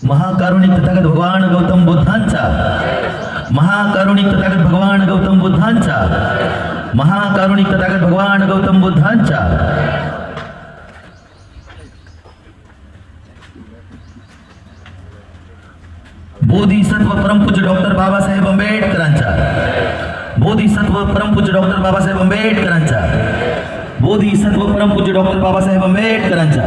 महाकारुणिक तथागत भगवान गौतम बुद्धांचा, महाकारुणिक तथागत भगवान गौतम बुद्धांचा, महाकारुणिक तथागत भगवान गौतम बुद्धांचा। बोधिसत्व परमपूज्य डॉक्टर बाबासाहेब आंबेडकरांचा, बोधिसत्व परमपूज्य डॉक्टर बाबासाहेब आंबेडकरांचा, बोधिसत्व परमपूज्य डॉक्टर बाबासाहेब आंबेडकरांचा।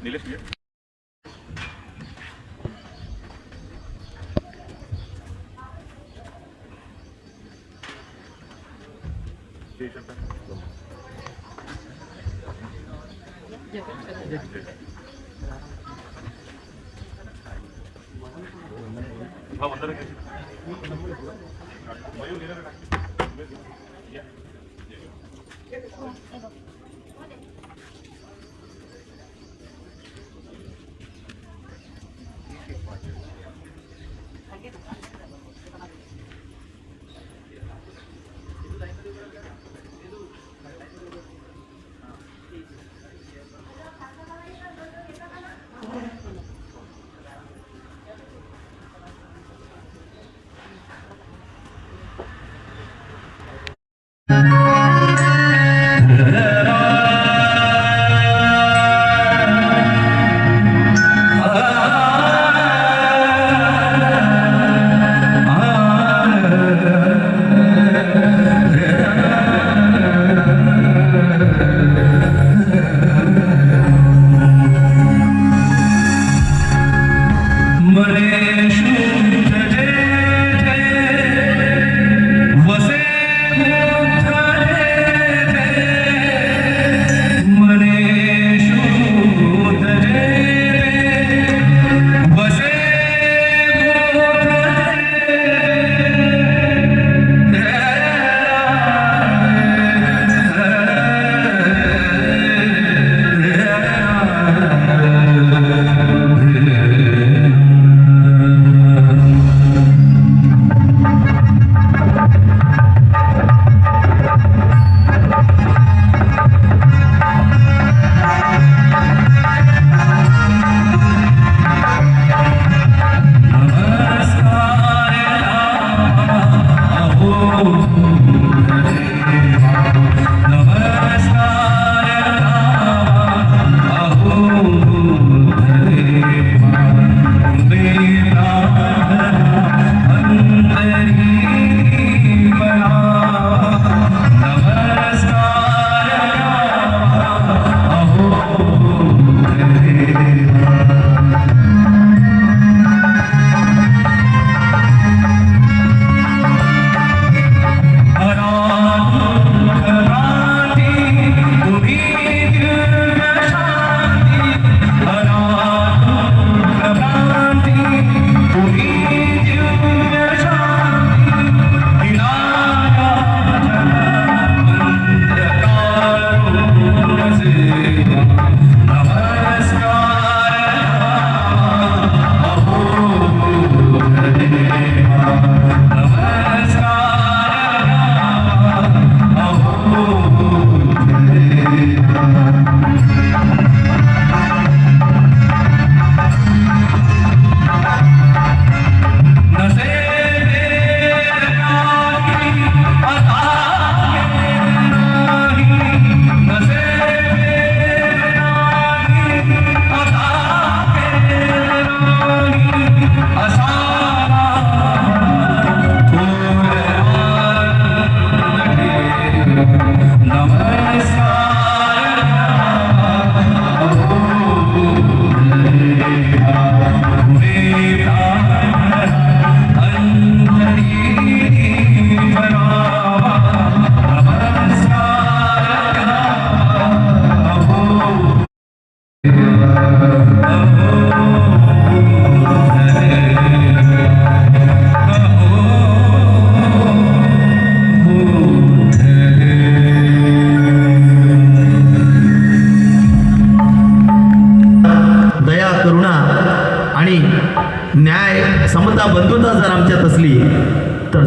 नीलेश हाँ अंदर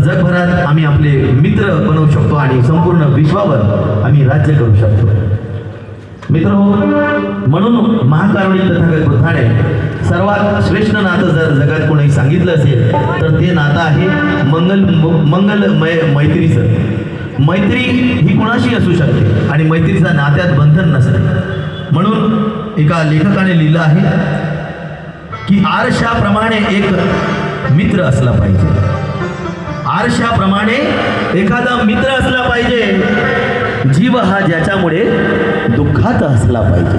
जगभरात आम्ही आपले मित्र बनवू शकतो आणि संपूर्ण विश्वावर आम्ही राज्य करू शकतो. मित्र म्हणून महाकारुणिक तथागत बुद्धाने सर्वात श्रेष्ठ नातं जर जगात कोणी सांगितलं असेल तर ते नातं आहे मंगलमय मैत्रीचं. मैत्री ही कोणाशी असू शकते आणि मैत्रीचा नात्यात बंधन नसते. म्हणून एका लेखकाने लिहिलं आहे की आरशाप्रमाणे एक मित्र असला पाहिजे. आरशाप्रमाणे एखादा मित्र असला पाहिजे. जीव हा ज्याच्यामुळे दुःखात असला पाहिजे.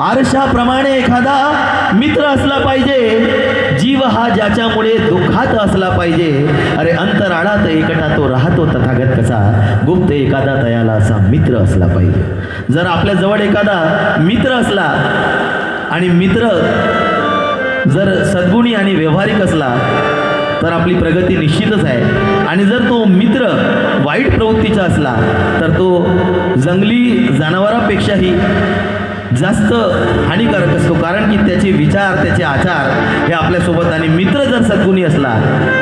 आरशाप्रमाणे एखादा मित्र असला पाहिजे. जीव हा ज्याच्यामुळे दुःखात असला पाहिजे. अरे अंतराळात एकटा तो राहतो तथागत कसा, गुप्त एखादा तयाला असा मित्र असला पाहिजे. जर आपल्या जवळ एखादा मित्र असला आणि मित्र जर सद्गुणी आणि व्यवहारिक असला तर आपली प्रगती निश्चितच आहे. आणि जर तो मित्र वाईट प्रवृत्तीचा असला तर तो जंगली जनावरांपेक्षाही जास्त हानिकारक असतो. कारण की त्याचे विचार, त्याचे आचार हे आपल्यासोबत, आणि मित्र जर सद्गुणी असला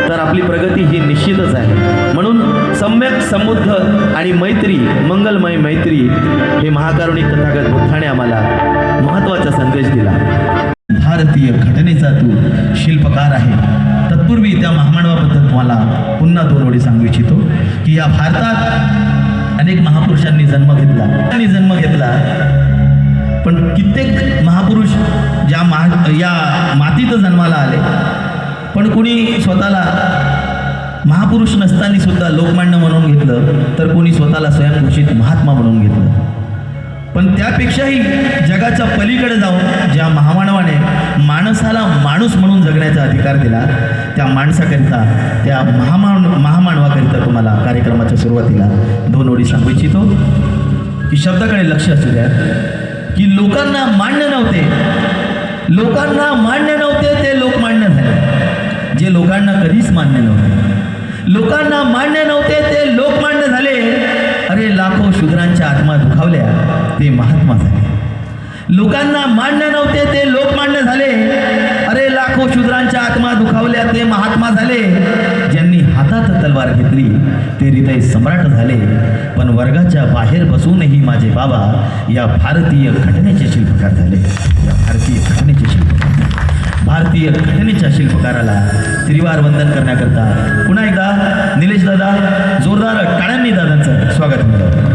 तर आपली प्रगती ही निश्चितच आहे. म्हणून सम्यक समुद्ध आणि मैत्री, मंगलमय मैत्री हे महाकारुणिक तथागत बुद्धाने आम्हाला महत्त्वाचा संदेश दिला. भारतीय घटनेचा तू शिल्पकार आहे. तत्पूर्वी त्या महामानवाबद्दल तुम्हाला पुन्हा 2 ओळी सांगू इच्छितो की या भारतात अनेक महापुरुषांनी जन्म घेतला पण कित्येक महापुरुष या मातीत जन्माला आले, पण कुणी स्वतःला महापुरुष नसताना सुद्धा लोकमान्य म्हणून घेतलं, तर कोणी स्वतःला स्वयंघोषित महात्मा म्हणून घेतलं. पण त्यापेक्षाही जगाच्या पलीकडे जाऊन ज्या महामानवाने माणसाला माणूस म्हणून जगण्याचा अधिकार दिला, त्या माणसाकरिता, त्या महामानवाकरिता तुम्हाला कार्यक्रमाच्या सुरुवातीला 2 ओळी सांगू इच्छितो की शब्दाकडे लक्ष असू द्या की लोकांना मान्य नव्हते ते लोकमान्य झाले. जे लोकांना कधीच मान्य नव्हते, लोकांना मान्य नव्हते ते लोकमान्य झाले. अरे लाखो शूद्रांच्या आत्मा दुखावल्या ते महात्मा झाले. लोकांना मान्य नव्हते ते लोकमान्य झाले. अरे लाखो शूद्रांच्या आत्मा दुखावल्या ते महात्मा झाले. ज्यांनी हातात तलवार घेतली ते हृदय सम्राट झाले. पण वर्गाच्या बाहेर बसूनही माझे बाबा या भारतीय घटनेचे शिल्पकार झाले. या भारतीय घटनेच्या शिल्पकाराला त्रिवार वंदन करण्याकरता पुन्हा एकदा निलेश दादा जोरदार टाळ्यांनी दादांचं स्वागत करतो.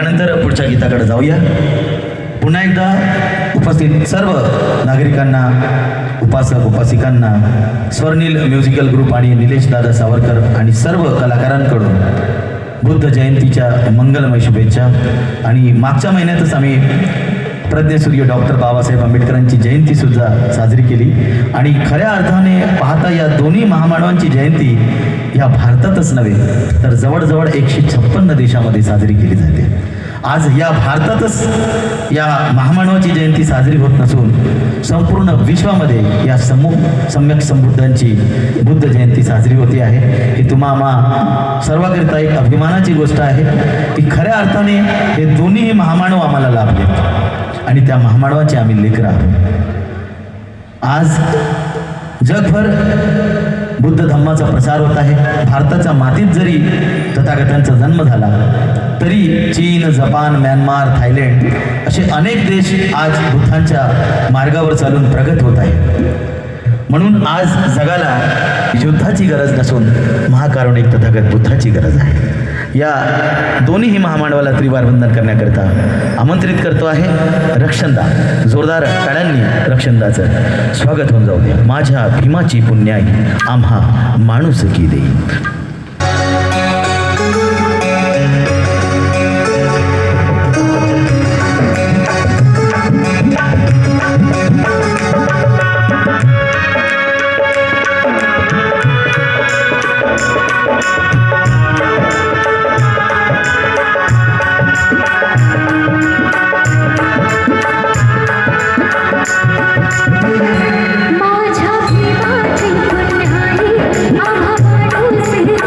यानंतर पुढच्या गीताकडे जाऊया. पुन्हा एकदा उपस्थित सर्व नागरिकांना, उपासक उपासिकांना स्वर्णिल म्युझिकल ग्रुप आणि निलेश दादा सावरकर आणि सर्व कलाकारांकडून बुद्ध जयंतीच्या मंगलमय शुभेच्छा. आणि मागच्या महिन्यातच आम्ही प्रज्ञसूर्य डॉक्टर बाबासाहेब आंबेडकरांची जयंतीसुद्धा साजरी केली. आणि खऱ्या अर्थाने पाहता या दोन्ही महामानवांची जयंती या भारतातच नव्हे तर जवळजवळ 156 देशामध्ये साजरी केली जाते. आज या भारतातच या महामानवाची जयंती साजरी होत नसून संपूर्ण विश्वामध्ये या सम्यक संबुद्धांची बुद्ध जयंती साजरी होते आहे. ही तुम्हा सर्वांकरिता एक अभिमानाची गोष्ट आहे की खऱ्या अर्थाने हे दोन्ही महामानव आम्हाला लाभले आणि त्या महामानवाचे आम्ही लेकरं आहोत. आज जगभर बुद्ध धम्माचा प्रसार होत आहे. भारताच्या मातीत जरी तथागतांचा जन्म झाला तरी चीन, जपान, म्यानमार, थायलंड असे अनेक देश आज बुद्धांच्या मार्गावर चालून प्रगत होत आहेत. म्हणून आज जगाला युद्धाची गरज नसून महाकारुणिक तथागत बुद्धाची गरज आहे. या दोन्ही महामानवाला त्रिवार वंदन करण्याकरता आमंत्रित करतो आहे रक्षणदा. जोरदार टाळ्यांनी रक्षणदाचं स्वागत होऊन जाऊ दे. माझ्या भीमाची पुण्याई आम्हा माणुसकी देई. माझ्या भीमाची पुण्याई आम्हा माणुसकी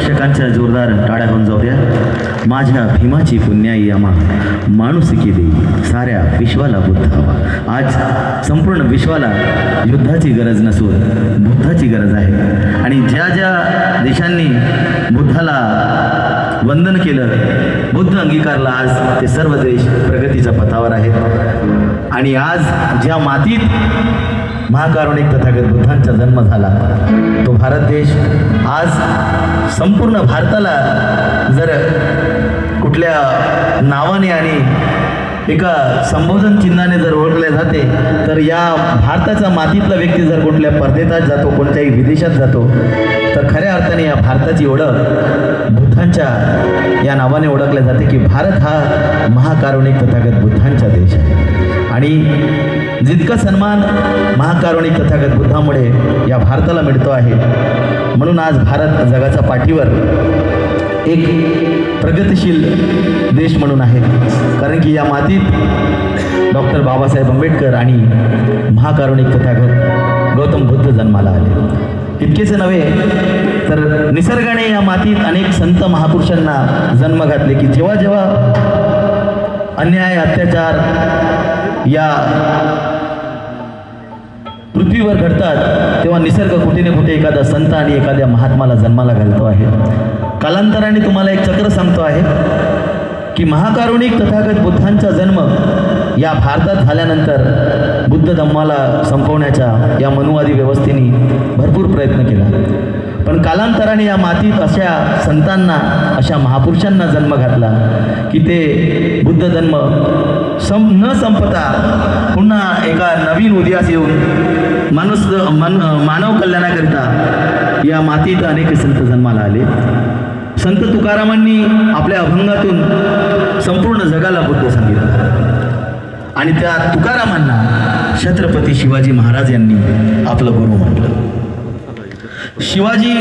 प्रेक्षकांच्या जोरदार टाळ्या होऊन जाऊया. माझ्या भीमाची पुण्याई आम्हा माणुसकी देई साऱ्या विश्वाला बुद्ध हवा. आज संपूर्ण विश्वाला युद्धाची गरज नसून बुद्धाची गरज आहे. आणि ज्या ज्या देशांनी बुद्धाला वंदन केलं, बुद्ध अंगीकारला, आज ते सर्व देश प्रगतीच्या पथावर आहेत. आणि आज ज्या मातीत महाकारुणिक तथागत बुद्धांचा जन्म झाला तो भारत देश आज संपूर्ण भारताला जर कुठल्या नावाने आणि एका संबोधन चिन्हाने जर ओळखले जाते तर या भारताच्या मातीतला व्यक्ती जर कुठल्या परदेशात जातो, कोणत्याही विदेशात जातो तर खऱ्या अर्थाने या भारताची ओळख बुद्धांच्या या नावाने ओळखले जाते की भारत हा महाकारुणिक तथागत बुद्धांचा देश आहे. आणि जितका सन्मान महाकारुणिक तथागत बुद्धामुळे या भारताला मिळतो आहे म्हणून आज भारत जगाच्या पाठीवर एक प्रगतिशील देश म्हणून आहे. कारण की या मातीत डॉक्टर बाबासाहेब आंबेडकर आणि महाकारुणिक तथागत गौतम बुद्ध जन्माला आले. इतकेच नव्हे तर निसर्गाने या मातीत अनेक संत महापुरुषांना जन्म घातले की जेव्हा जेव्हा अन्याय अत्याचार या पृथ्वीवर घडतात तेव्हा निसर्ग कुठे ना कुठे एखादा संत आणि एखाद्या महात्माला जन्माला घालतो आहे. कालांतराने तुम्हाला एक चक्र सांगतो आहे की महाकारुणिक तथागत बुद्धांचा जन्म या भारतात झाल्यानंतर बुद्ध धम्माला संपवण्याच्या या मनुवादी व्यवस्थेने भरपूर प्रयत्न केला. पण कालांतराने या मातीत अशा संतांना, अशा महापुरुषांना जन्म घातला की ते बुद्ध जन्म न संपता पुन्हा एका नवीन उदयास येऊन मानव कल्याणाकरिता या मातीत अनेक संत जन्माला आले. संत तुकारामांनी आपल्या अभंगातून संपूर्ण जगाला बुद्ध सांगितलं आणि त्या तुकारामांना छत्रपती शिवाजी महाराज यांनी आपलं गुरु म्हटलं. शिवाजी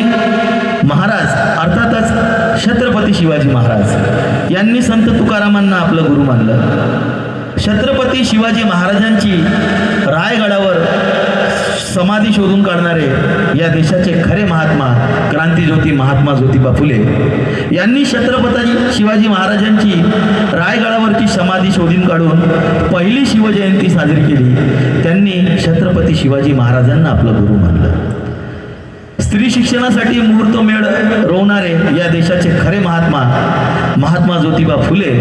महाराज अर्थातच छत्रपती शिवाजी महाराज यांनी संत तुकारामांना आपलं गुरु मानलं. छत्रपती शिवाजी महाराजांची रायगडावर समाधी शोधून काढणारे या देशाचे खरे महात्मा क्रांतीज्योती महात्मा ज्योतिबा फुले यांनी छत्रपती शिवाजी महाराजांची रायगडावरची समाधी शोधून काढून पहिली शिवजयंती साजरी केली. त्यांनी छत्रपती शिवाजी महाराजांना आपलं गुरु मानलं. स्त्री शिक्षणासाठी मुहूर्तमेढ रोवणारे या देशाचे खरे महात्मा महात्मा ज्योतिबा फुले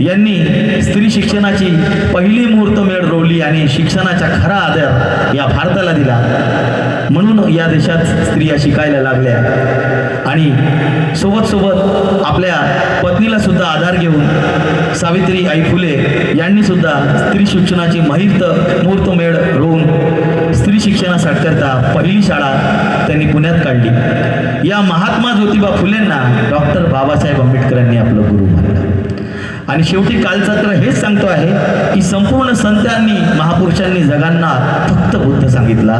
यांनी स्त्री शिक्षणाची पहिली मुहूर्तमेढ रोवली आणि शिक्षणाचा खरा आदर या भारताला दिला. म्हणून या देशात स्त्रिया शिकायला लागल्या आणि सोबत आपल्या पत्नीला सुद्धा आधार घेऊन सावित्री आई फुले यांनी सुद्धा स्त्री शिक्षणाची मुहूर्तमेढ रोवून स्त्री शिक्षणाकरता पहिली शाळा त्यांनी पुण्यात काढली. या महात्मा ज्योतिबा फुलेंना डॉक्टर बाबासाहेब आंबेडकरांनी आपलं गुरु मानलं. आणि शेवटी कालचक्र हेच सांगतो आहे की संपूर्ण संतांनी महापुरुषांनी जगांना फक्त बुद्ध सांगितला.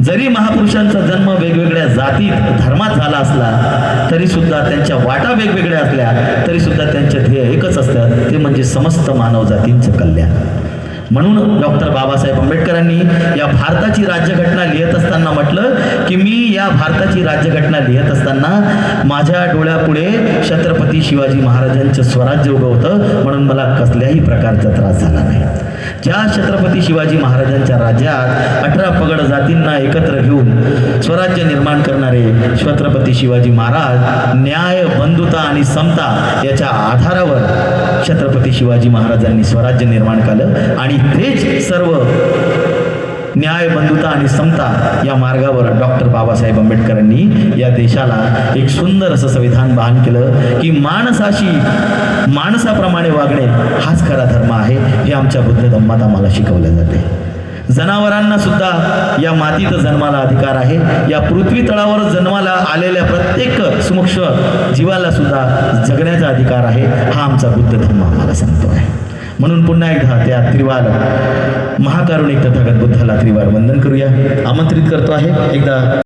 जरी महापुरुषांचा जन्म वेगवेगळ्या जातीत धर्मात झाला असला तरी सुद्धा त्यांच्या वाटा वेगवेगळ्या असल्या तरी सुद्धा त्यांचे ध्येय एकच असतं, ते म्हणजे समस्त मानव जातींचं कल्याण. म्हणून डॉक्टर बाबासाहेब आंबेडकरांनी या भारताची राज्यघटना लिहित असताना म्हटलं की मी या भारताची राज्यघटना लिहित असताना माझ्या डोळ्यापुढे छत्रपती शिवाजी महाराजांचं स्वराज्य उभं होतं म्हणून मला कसल्याही प्रकारचा त्रास झाला नाही. ज्या छत्रपती शिवाजी महाराजांच्या राज्यात 18 पगड जातींना एकत्र घेऊन स्वराज्य निर्माण करणारे छत्रपती शिवाजी महाराज न्याय, बंधुता आणि समता याच्या आधारावर छत्रपती शिवाजी महाराजांनी स्वराज्य निर्माण केलं आणि तेच सर्व न्याय, बंधुता आणि समता या मार्गावर डॉक्टर बाबासाहेब आंबेडकरांनी या देशाला एक सुंदर असं संविधान बहाल केलं की माणसाप्रमाणे वागणे हाच खरा धर्म आहे. हे आमच्या बुद्ध धम्मात आम्हाला शिकवले जाते. जनावरांना सुद्धा या मातीत जन्माला अधिकार आहे. या पृथ्वी तळावर जन्माला आलेल्या प्रत्येक सूक्ष्म जीवाला सुद्धा जगण्याचा अधिकार आहे. हा आमचा बुद्ध धम्म आम्हाला सांगतो आहे. म्हणून पुन्हा एकदा त्या त्रिवार महाकारुणिक तथागत बुद्धाला त्रिवार वंदन करूया. आमंत्रित करतो आहे एकदा.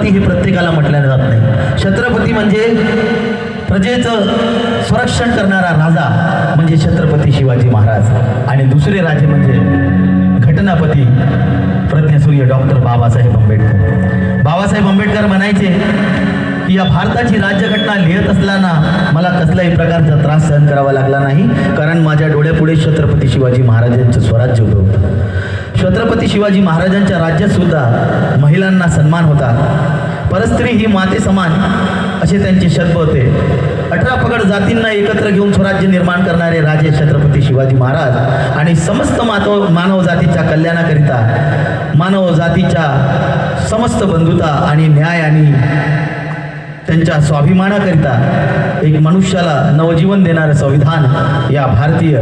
हे प्रत्येकाला म्हटलं जात नाही. छत्रपती म्हणजे प्रजेचं संरक्षण करणारा राजा म्हणजे छत्रपती शिवाजी महाराज, आणि दुसरे राजे म्हणजे घटनापती प्रज्ञासूर्य डॉक्टर बाबासाहेब आंबेडकर. बाबासाहेब आंबेडकर म्हणायचे की या भारताची राज्यघटना लिहित असताना मला कसल्याही प्रकारचा त्रास सहन करावा लागला नाही, कारण माझ्या डोळ्यापुढे छत्रपती शिवाजी महाराजांचं स्वराज्य उभं होतं. छत्रपती शिवाजी महाराजांच्या राज्यात सुद्धा महिलांना सन्मान होता. परस्त्री ही माते समान असे त्यांचे शब्द होते. 18 पगड जातींना एकत्र घेऊन स्वराज्य निर्माण करणारे राजे छत्रपती शिवाजी महाराज आणि समस्त मानव जातीच्या कल्याणाकरिता, मानव जातीच्या समस्त बंधुता आणि न्याय आणि त्यांच्या स्वाभिमानाकरिता एक मनुष्याला नवजीवन देणारं संविधान या भारतीय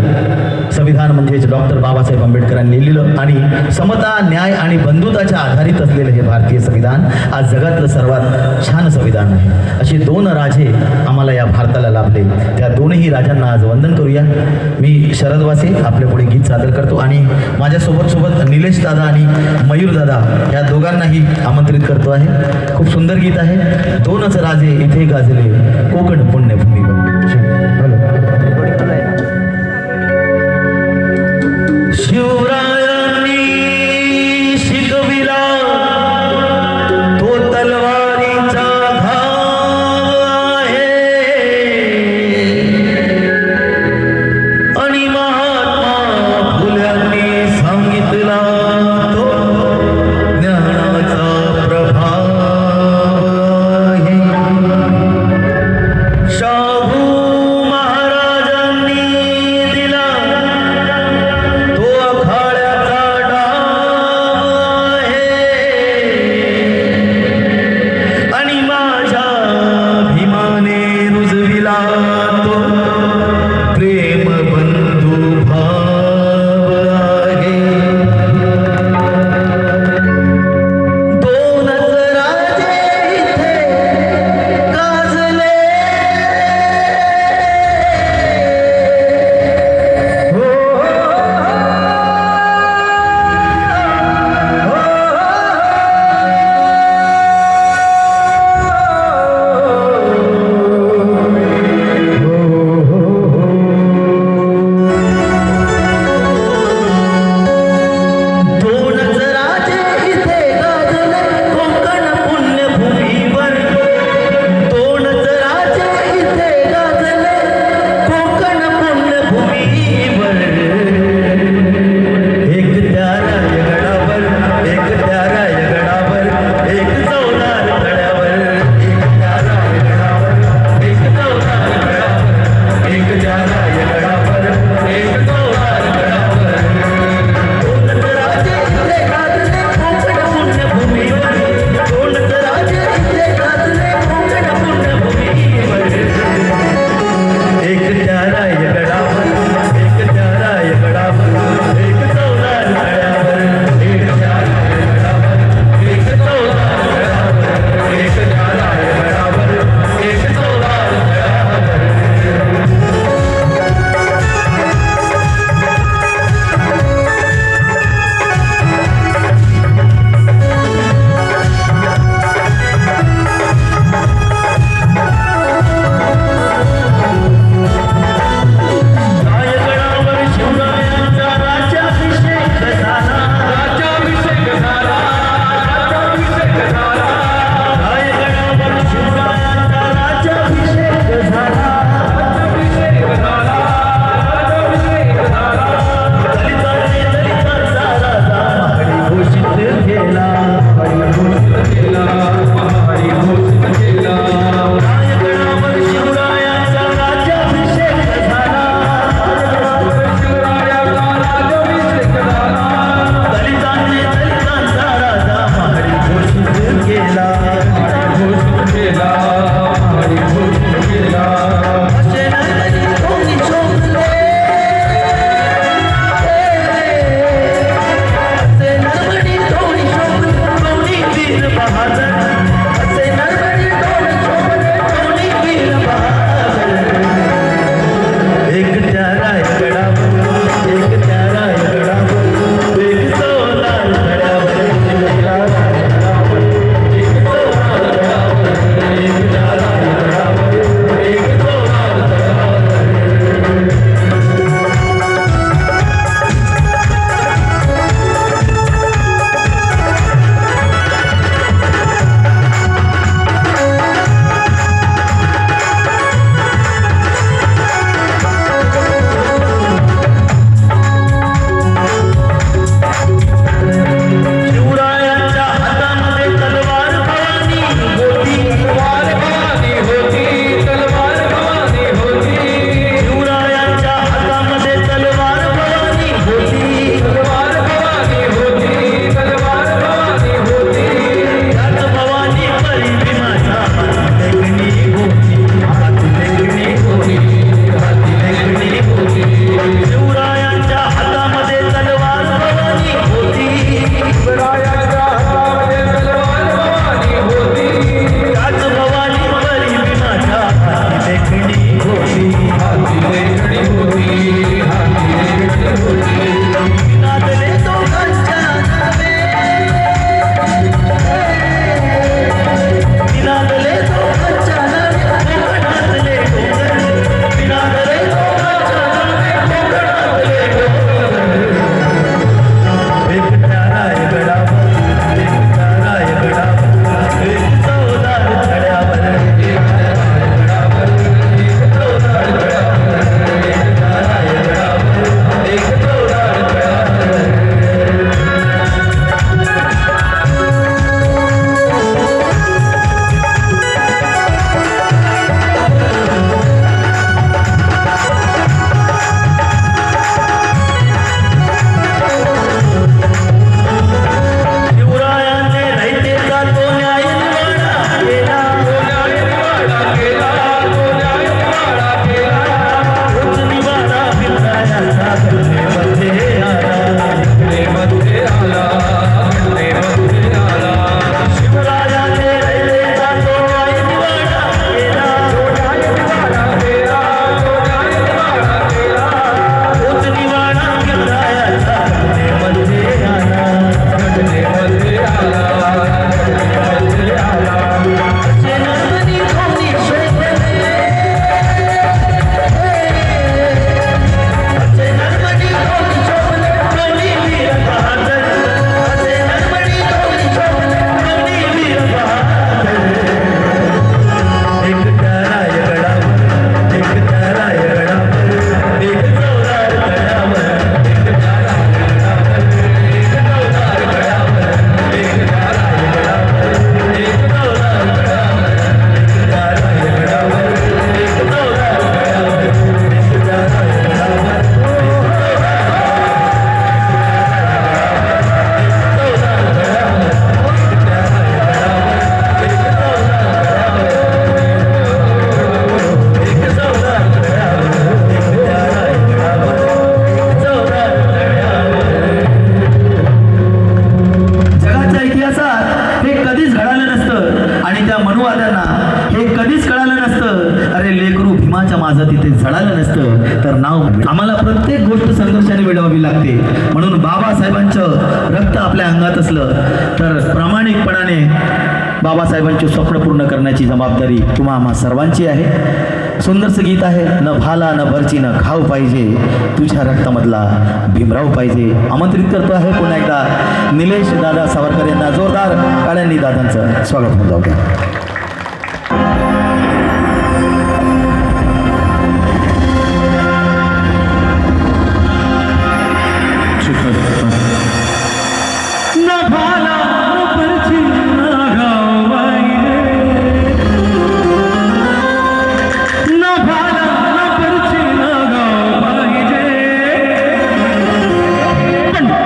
संविधान म्हणजेच डॉक्टर बाबासाहेब आंबेडकरांनी लिहिलं, आणि समता, न्याय आणि बंधुताच्या आधारित असलेलं हे भारतीय संविधान आज जगातलं सर्वात छान संविधान आहे. असे 2 राजे आम्हाला या भारताला लाभले. त्या दोनही राजांना आज वंदन करूया. मी शरद वासे आपल्या पुढे गीत सादर करतो, आणि माझ्यासोबत निलेश दादा आणि मयूर दादा या दोघांनाही आमंत्रित करतो आहे. खूप सुंदर गीत आहे. 2च राजे इथे गाजले कोकण पुण्यभूमीवर. शिवरायांनी शिकविला तो तलवारीचा घाव आहे, आणि महात्मा फुल्यांनी सांगितला तो ज्ञानाचा प्रभाव आहे. शाहू महाराजांनी दिला तो अखा माझं तिथे झळालं नसतं तर नाव आम्हाला प्रत्येक गोष्ट संघर्षाने मिळवावी लागते. म्हणून बाबासाहेबांचं रक्त आपल्या अंगात असलं तर प्रामाणिकपणाने बाबासाहेबांचे स्वप्न पूर्ण करण्याची जबाबदारी तुम्हा आम्हा सर्वांची आहे. सुंदरसं गीत आहे. न भाला न भरची न खाऊ पाहिजे, तुझ्या रक्तामधला भीमराव पाहिजे. आमंत्रित करतो आहे पुन्हा एकदा निलेश दादा सावरकर यांना जोरदार टाळ्यांनी दादांचं स्वागत होऊन जाऊ द्या.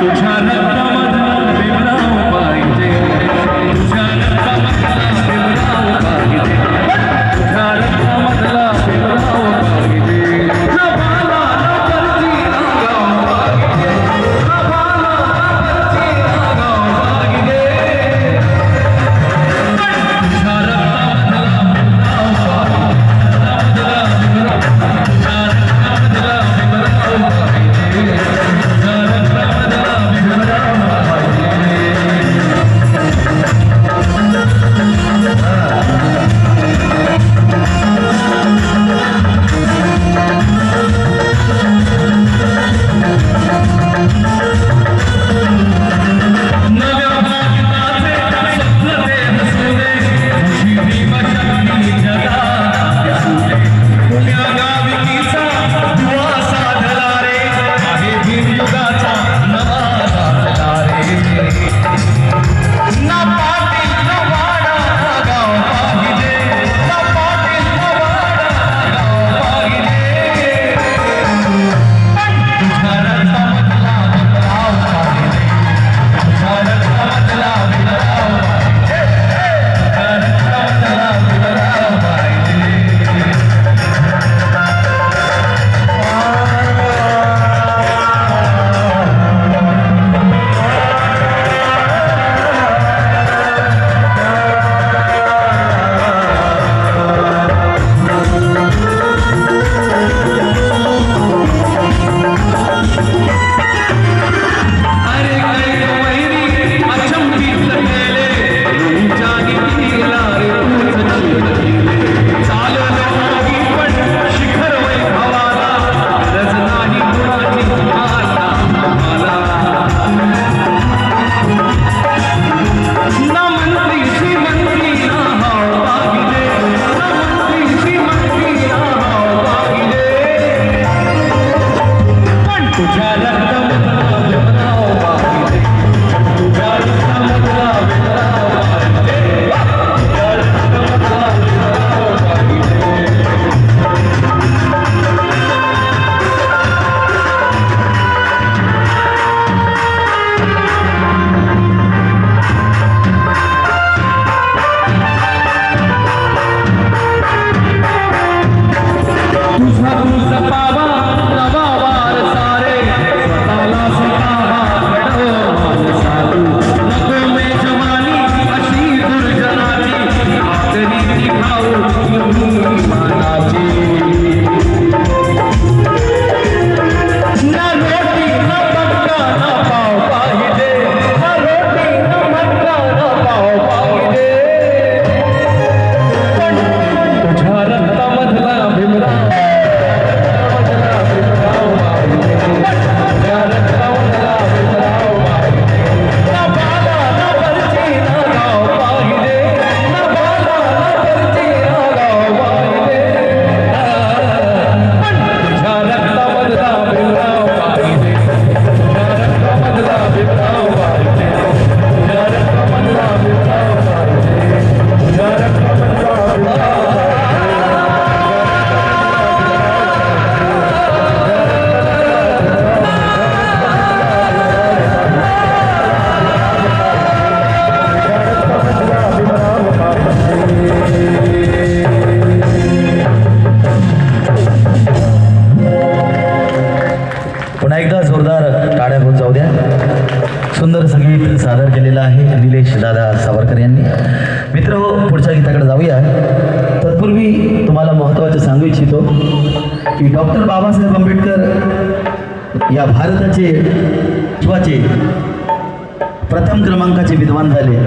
तुझ्या रक्तामधला भीमराव पाहिजे, तुझ्या रक्तामधला भीमराव आहे निलेश दादा सावरकर यांनी. मित्र हो, पुढच्या गीताकडे जाऊया. तत्पूर्वी तुम्हाला महत्त्वाचं सांगू इच्छितो की डॉक्टर बाबासाहेब आंबेडकर या भारताचे विश्वाचे प्रथम क्रमांकाचे विद्वान झाले.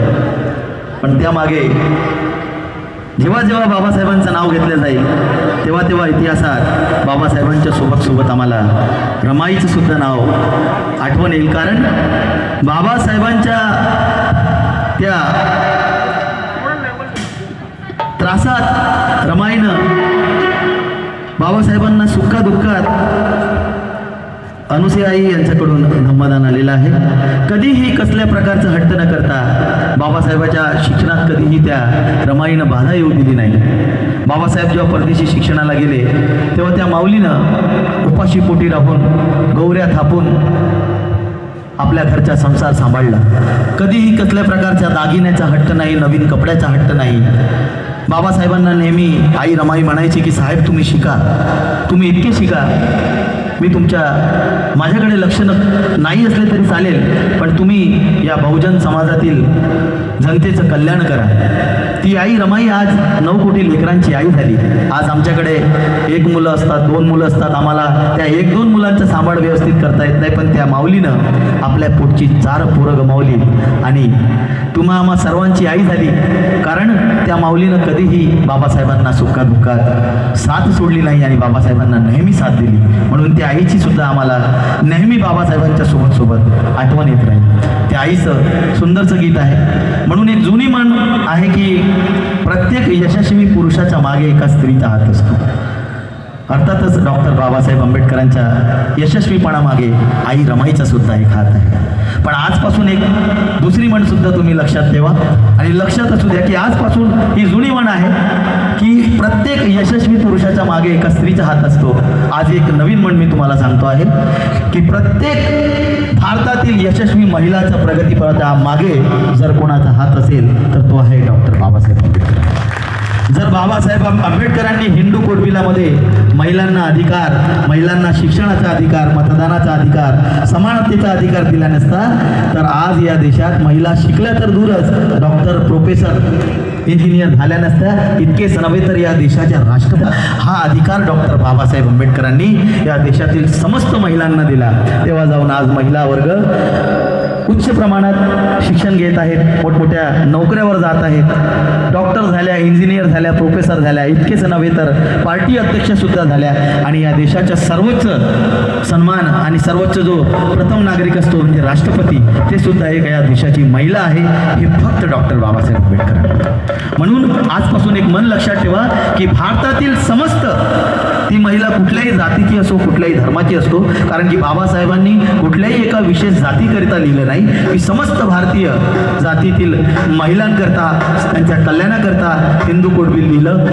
पण त्यामागे जेव्हा जेव्हा बाबासाहेबांचं नाव घेतलं जाईल तेव्हा तेव्हा इतिहासात बाबासाहेबांच्या सोबत आम्हाला रमाईचं सुद्धा नाव आठवण येईल. कारण बाबासाहेबांच्या त्या त्रासात रमाईनं बाबासाहेबांना सुखादुःखात अनुसूयाई यांच्याकडून धम्मदान आलेलं आहे. कधीही कसल्या प्रकारचा हट्ट न करता बाबासाहेबाच्या शिक्षणात कधीही त्या रमाईनं बाधा येऊ दिली नाही. बाबासाहेब जेव्हा परदेशी शिक्षणाला गेले तेव्हा त्या माऊलीनं उपाशी पोटी राहून गौऱ्या थापून आपल्या घरचा संसार सांभाळला. कधीही कसल्या प्रकारच्या दागिन्याचा हट्ट नाही, नवीन कपड्याचा हट्ट नाही. बाबासाहेबांना नेहमी आई रमाई म्हणायची की साहेब तुम्ही शिका, तुम्ही इतके शिका, मी माझ्याकडे लक्ष नाही असले तरी चालेल, पण तुम्ही या बहुजन समाजातील जनतेचं कल्याण करा. ती आई रमाई आज 9 कोटी लेकरांची आई झाली. आज आमच्याकडे 1 मुलं असतात, 2 मुलं असतात, आम्हाला त्या 1-2 मुलांचा सांभाळ व्यवस्थित करता येत नाही. पण त्या माऊलीनं आपल्या पोटची 4 पोरं गमावली आणि तुम्हा आम्हा सर्वांची आई झाली. कारण त्या माऊलीनं कधीही बाबासाहेबांना सुखादुःखात साथ सोडली नाही आणि बाबासाहेबांना नेहमी साथ दिली. म्हणून त्या आईची सुद्धा आम्हाला नेहमी बाबासाहेबांच्या सोबत आठवण येत राहील. त्या आईचं सुंदरचं गीत आहे. म्हणून एक जुनी म्हण आहे की प्रत्येक यशस्वी पुरुषाच्या मागे एका स्त्रीचा हात असतो. अर्थातच डॉक्टर बाबासाहेब आंबेडकरांच्या यशस्वीपणामागे आई रमाईचा सुद्धा एक हात आहे. पण आजपासून एक दुसरी म्हण सुद्धा तुम्ही लक्षात ठेवा आणि लक्षात असू द्या की आजपासून ही जुनी म्हण आहे की प्रत्येक यशस्वी पुरुषाच्या मागे एका स्त्रीचा हात असतो. आज एक नवीन म्हण मी तुम्हाला सांगतो आहे की प्रत्येक भारतातील यशस्वी महिलाच्या प्रगतीपथाच्या मागे जर कोणाचा हात असेल तर तो आहे डॉक्टर बाबासाहेब आंबेडकर. जर बाबासाहेब आंबेडकरांनी हिंदू कोडबिलामध्ये महिलांना अधिकार, महिलांना शिक्षणाचा अधिकार, मतदानाचा अधिकार, समानतेचा अधिकार दिला नसता तर आज या देशात महिला शिकल्या तर दूरच डॉक्टर, प्रोफेसर, इंजिनियर झाल्या नसत्या. इतकेच नव्हे तर या देशाच्या राष्ट्रपती हा अधिकार डॉक्टर बाबासाहेब आंबेडकरांनी या देशातील समस्त महिलांना दिला. तेव्हा जाऊन आज महिला वर्ग उच्च प्रमाणात शिक्षण घेत आहेत, मोठमोठ्या नोकऱ्यावर जात आहेत, डॉक्टर झाल्या, इंजिनियर झाल्या, प्रोफेसर झाल्या. इतकेच नव्हे तर पार्टी अध्यक्षसुद्धा झाल्या आणि या देशाच्या सर्वोच्च सन्मान आणि सर्वोच्च जो प्रथम नागरिक असतो म्हणजे राष्ट्रपती, ते सुद्धा एक या देशाची महिला आहे. हे फक्त डॉक्टर बाबासाहेब आंबेडकर. म्हणून आजपासून एक मन लक्षात ठेवा की भारतातील समस्त ती महिला कुठल्याही जातीची असो, कुठल्याही धर्माची असतो, कारण की बाबासाहेबांनी कुठल्याही एका विशेष जातीकरिता लिहिलं नाही की समस्त भारतीय जातीतील महिलांकरता, त्यांच्या कल्याणाकरता हिंदू कोड बिल लिहिलं.